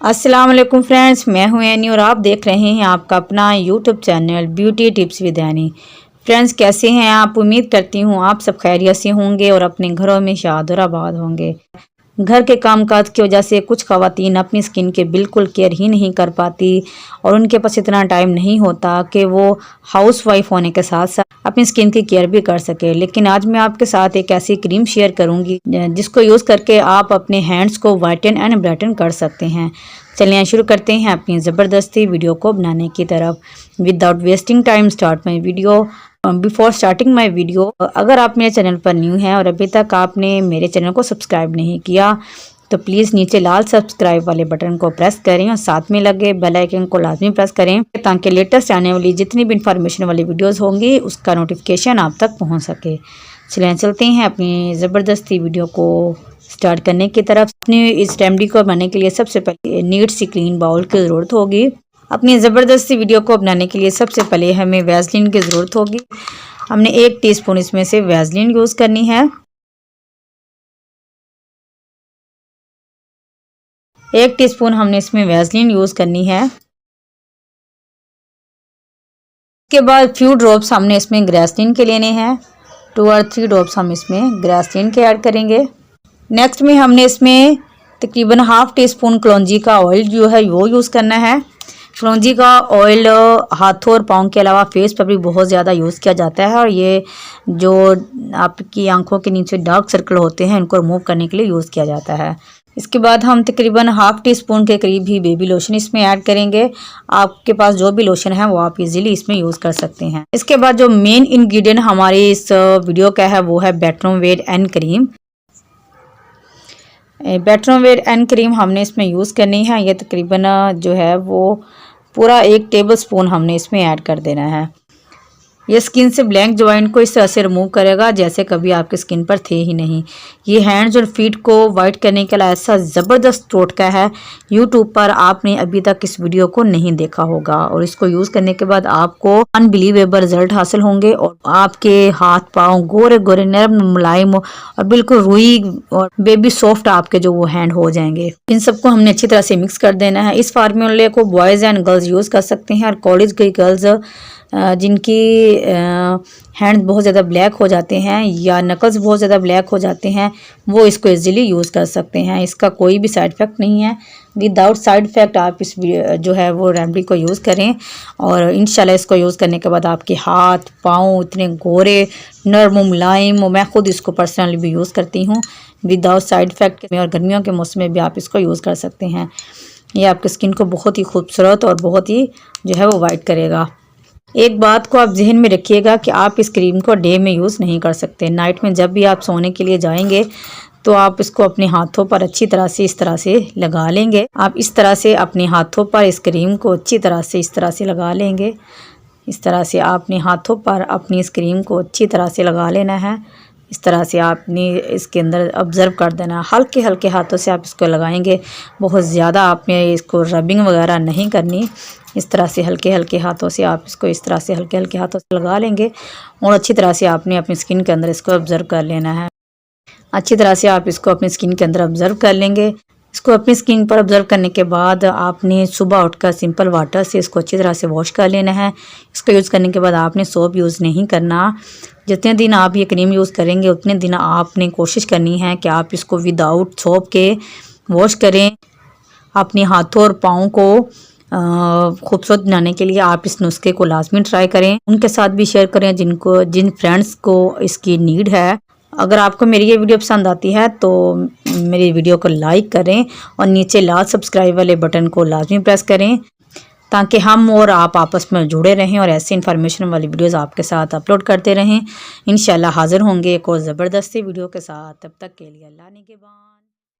अस्सलाम वालेकुम फ्रेंड्स, मैं हूं एनी और आप देख रहे हैं आपका अपना YouTube channel beauty tips with any. Friends, कैसे हैं आप? उम्मीद करती हूं आप सब खैरियत से होंगे और अपने घरों में शाद और आबाद होंगे। घर के कामकाज की वजह से कुछ ख़वातीन अपनी स्किन के बिल्कुल केयर ही नहीं कर पाती और उनके पास इतना टाइम नहीं होता कि वो हाउस वाइफ होने के साथ साथ अपनी स्किन की केयर भी कर सके। लेकिन आज मैं आपके साथ एक ऐसी क्रीम शेयर करूंगी जिसको यूज़ करके आप अपने हैंड्स को वाइटन एंड ब्राइटन कर सकते हैं। चलिए शुरू करते हैं अपनी ज़बरदस्ती वीडियो को बनाने की तरफ। Without wasting time start my video. Before starting my video, अगर आप मेरे चैनल पर न्यू हैं और अभी तक आपने मेरे चैनल को सब्सक्राइब नहीं किया तो प्लीज़ नीचे लाल सब्सक्राइब वाले बटन को प्रेस करें और साथ में लगे बेल आइकन को लाजमी प्रेस करें ताकि लेटेस्ट आने वाली जितनी भी इंफॉर्मेशन वाली वीडियोस होंगी उसका नोटिफिकेशन आप तक पहुंच सके। चलिए चलते हैं अपनी ज़बरदस्ती वीडियो को स्टार्ट करने की तरफ। अपनी इस रेमेडी को बनाने के लिए सबसे पहले नीट सी क्लीन बाउल की ज़रूरत होगी। अपनी ज़बरदस्ती वीडियो को बनाने के लिए सबसे पहले हमें वैसलीन की ज़रूरत होगी। हमने 1 टीस्पून इसमें से वैसलीन यूज़ करनी है। 1 टीस्पून हमने इसमें वैसलीन यूज़ करनी है। उसके बाद फ्यू ड्रॉप्स हमने इसमें ग्लिसरीन के लेने हैं। 2 और 3 ड्रॉप्स हम इसमें ग्लिसरीन के ऐड करेंगे। नेक्स्ट में हमने इसमें तकरीबन ½ टीस्पून कलौंजी का ऑयल जो है वो यूज़ करना है। कलौंजी का ऑयल हाथों और पाँव के अलावा फेस पर भी बहुत ज़्यादा यूज़ किया जाता है और ये जो आपकी आंखों के नीचे डार्क सर्कल होते हैं इनको रिमूव करने के लिए यूज़ किया जाता है। इसके बाद हम तकरीबन ½ टीस्पून के करीब ही बेबी लोशन इसमें ऐड करेंगे। आपके पास जो भी लोशन है वो आप इजीली इसमें यूज़ कर सकते हैं। इसके बाद जो मेन इंग्रेडिएंट हमारी इस वीडियो का है वो है Betnovate and cream. Betnovate and cream हमने इसमें यूज़ करनी है। ये तकरीबन जो है वो पूरा 1 टेबलस्पून हमने इसमें ऐड कर देना है। ये स्किन से ब्लैक जॉइंट को इस तरह से रिमूव करेगा जैसे कभी आपकी स्किन पर थे ही नहीं। ये हैंड्स और फीट को वाइट करने के लिए ऐसा ज़बरदस्त टोटका है, यूट्यूब पर आपने अभी तक इस वीडियो को नहीं देखा होगा और इसको यूज़ करने के बाद आपको अनबिलीवेबल रिजल्ट हासिल होंगे और आपके हाथ पाँव गोरे गोरे नरम मुलायम और बिल्कुल रुई और बेबी सॉफ्ट आपके जो वो हैंड हो जाएंगे। इन सबको हमने अच्छी तरह से मिक्स कर देना है। इस फार्मूले को बॉयज़ एंड गर्ल्स यूज़ कर सकते हैं और कॉलेज की गर्ल्स जिनकी हैंड बहुत ज़्यादा ब्लैक हो जाते हैं या नकल्स बहुत ज़्यादा ब्लैक हो जाते हैं वो इसको इजीली यूज़ कर सकते हैं। इसका कोई भी साइड इफ़ेक्ट नहीं है। विदाउट साइड इफ़ेक्ट आप इस जो है वो रेमेडी को यूज़ करें और इंशाल्लाह इसको यूज़ करने के बाद आपके हाथ पाँव इतने गोरे नरम मुलायम। मैं खुद इसको पर्सनली भी यूज़ करती हूँ विदाउट साइड इफ़ेक्ट में और गर्मियों के मौसम में भी आप इसको यूज़ कर सकते हैं। ये आपकी स्किन को बहुत ही खूबसूरत और बहुत ही जो है वो वाइट करेगा। एक बात को आप जहन में रखिएगा कि आप इस क्रीम को डे में यूज़ नहीं कर सकते। नाइट में जब भी आप सोने के लिए जाएंगे तो आप इसको अपने हाथों पर अच्छी तरह से इस तरह से लगा लेंगे। आप इस तरह से अपने हाथों पर इस क्रीम को अच्छी तरह से इस तरह से लगा लेंगे। इस तरह से आपने हाथों पर अपनी इस क्रीम को अच्छी तरह से लगा लेना है। इस तरह से आपने इसके अंदर ऑब्ज़र्व कर देना। हल्के हल्के हाथों से आप इसको लगाएंगे, बहुत ज़्यादा आपने इसको रबिंग वगैरह नहीं करनी। इस तरह से हल्के हल्के हाथों से आप इसको इस तरह से हल्के हल्के हाथों से लगा लेंगे और अच्छी तरह से आपने अपनी स्किन के अंदर इसको ऑब्ज़र्व कर लेना है। अच्छी तरह से आप इसको अपनी स्किन के अंदर ऑब्ज़र्व कर लेंगे। इसको अपनी स्किन पर ऑब्ज़र्व करने के बाद आपने सुबह उठकर सिंपल वाटर से इसको अच्छी तरह से वॉश कर लेना है। इसको यूज़ करने के बाद आपने सोप यूज़ नहीं करना। जितने दिन आप ये क्रीम यूज़ करेंगे उतने दिन आपने कोशिश करनी है कि आप इसको विदाउट सोप के वॉश करें। अपने हाथों और पाँव को खूबसूरत बनाने के लिए आप इस नुस्खे को लाजमी ट्राई करें। उनके साथ भी शेयर करें जिन फ्रेंड्स को इसकी नीड है। अगर आपको मेरी ये वीडियो पसंद आती है तो मेरी वीडियो को लाइक करें और नीचे लाल सब्सक्राइब वाले बटन को लाजमी प्रेस करें ताकि हम और आप आपस में जुड़े रहें और ऐसी इन्फॉर्मेशन वाली वीडियोस आपके साथ अपलोड करते रहें। इंशाल्लाह हाजिर होंगे एक और ज़बरदस्ती वीडियो के साथ। तब तक के लिए अल्लाह निगहबान।